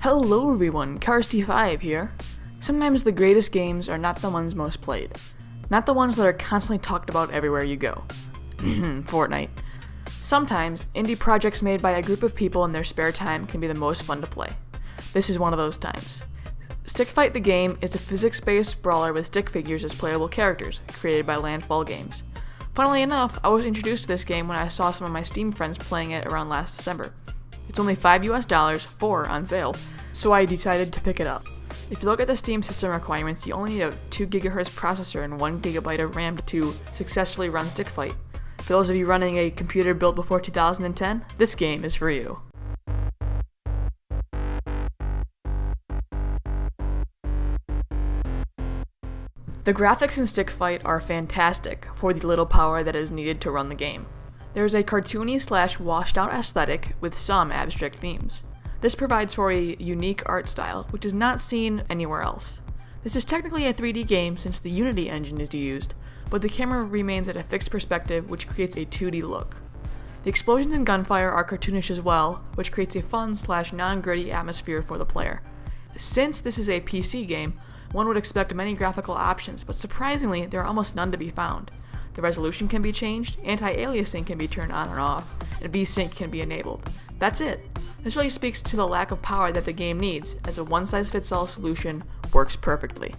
Hello everyone, Karsty5 here. Sometimes the greatest games are not the ones most played. Not the ones that are constantly talked about everywhere you go. Fortnite. Sometimes, indie projects made by a group of people in their spare time can be the most fun to play. This is one of those times. Stick Fight the game is a physics-based brawler with stick figures as playable characters, created by Landfall Games. Funnily enough, I was introduced to this game when I saw some of my Steam friends playing it around last December. It's only $5 for on sale, so I decided to pick it up. If you look at the Steam system requirements, you only need a 2 GHz processor and 1 GB of RAM to successfully run Stick Fight. For those of you running a computer built before 2010, this game is for you. The graphics in Stick Fight are fantastic for the little power that is needed to run the game. There is a cartoony / washed out aesthetic with some abstract themes. This provides for a unique art style, which is not seen anywhere else. This is technically a 3D game since the Unity engine is used, but the camera remains at a fixed perspective which creates a 2D look. The explosions and gunfire are cartoonish as well, which creates a fun / non-gritty atmosphere for the player. Since this is a PC game, one would expect many graphical options, but surprisingly there are almost none to be found. The resolution can be changed, anti-aliasing can be turned on and off, and V-Sync can be enabled. That's it. This really speaks to the lack of power that the game needs, as a one-size-fits-all solution works perfectly.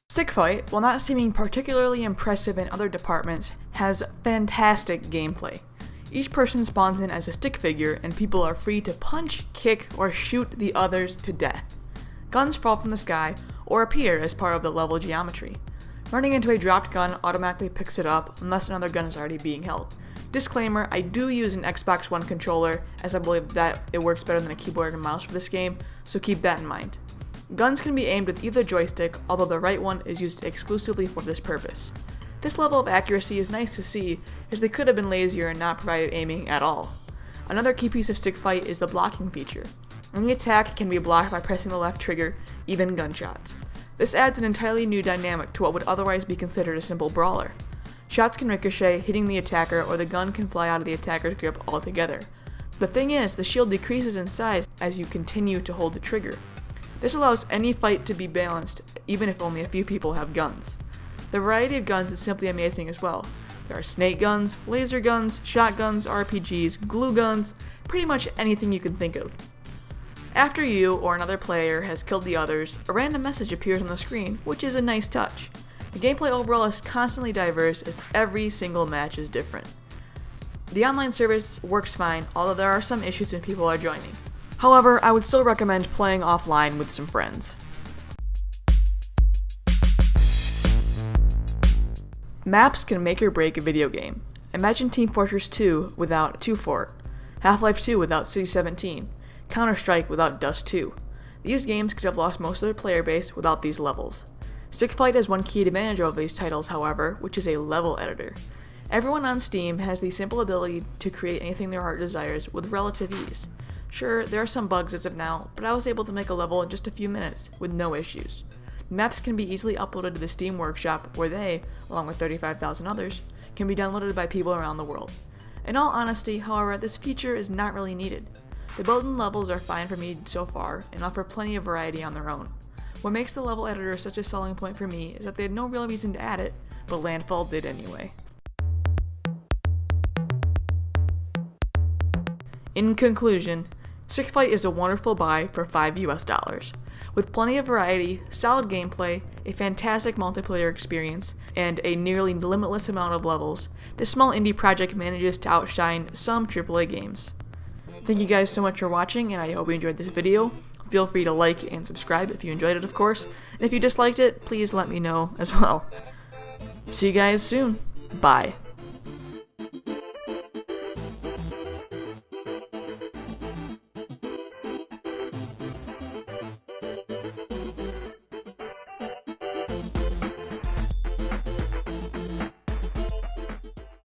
Stick Fight, while not seeming particularly impressive in other departments, has fantastic gameplay. Each person spawns in as a stick figure, and people are free to punch, kick, or shoot the others to death. Guns fall from the sky, or appear as part of the level geometry. Running into a dropped gun automatically picks it up unless another gun is already being held. Disclaimer, I do use an Xbox One controller as I believe that it works better than a keyboard and mouse for this game, so keep that in mind. Guns can be aimed with either joystick, although the right one is used exclusively for this purpose. This level of accuracy is nice to see, as they could have been lazier and not provided aiming at all. Another key piece of Stick Fight is the blocking feature. Any attack can be blocked by pressing the left trigger, even gunshots. This adds an entirely new dynamic to what would otherwise be considered a simple brawler. Shots can ricochet, hitting the attacker, or the gun can fly out of the attacker's grip altogether. The thing is, the shield decreases in size as you continue to hold the trigger. This allows any fight to be balanced, even if only a few people have guns. The variety of guns is simply amazing as well. There are snake guns, laser guns, shotguns, RPGs, glue guns, pretty much anything you can think of. After you or another player has killed the others, a random message appears on the screen, which is a nice touch. The gameplay overall is constantly diverse as every single match is different. The online service works fine, although there are some issues when people are joining. However, I would still recommend playing offline with some friends. Maps can make or break a video game. Imagine Team Fortress 2 without 2 Fort, Half-Life 2 without City 17, Counter-Strike without Dust 2. These games could have lost most of their player base without these levels. Stick Fight has one key advantage over these titles, however, which is a level editor. Everyone on Steam has the simple ability to create anything their heart desires with relative ease. Sure, there are some bugs as of now, but I was able to make a level in just a few minutes with no issues. Maps can be easily uploaded to the Steam Workshop, where they, along with 35,000 others, can be downloaded by people around the world. In all honesty, however, this feature is not really needed. The built-in levels are fine for me so far, and offer plenty of variety on their own. What makes the level editor such a selling point for me is that they had no real reason to add it, but Landfall did anyway. In conclusion, Stick Fight is a wonderful buy for $5. With plenty of variety, solid gameplay, a fantastic multiplayer experience, and a nearly limitless amount of levels, this small indie project manages to outshine some AAA games. Thank you guys so much for watching, and I hope you enjoyed this video. Feel free to like and subscribe if you enjoyed it, of course, and if you disliked it, please let me know as well. See you guys soon. Bye.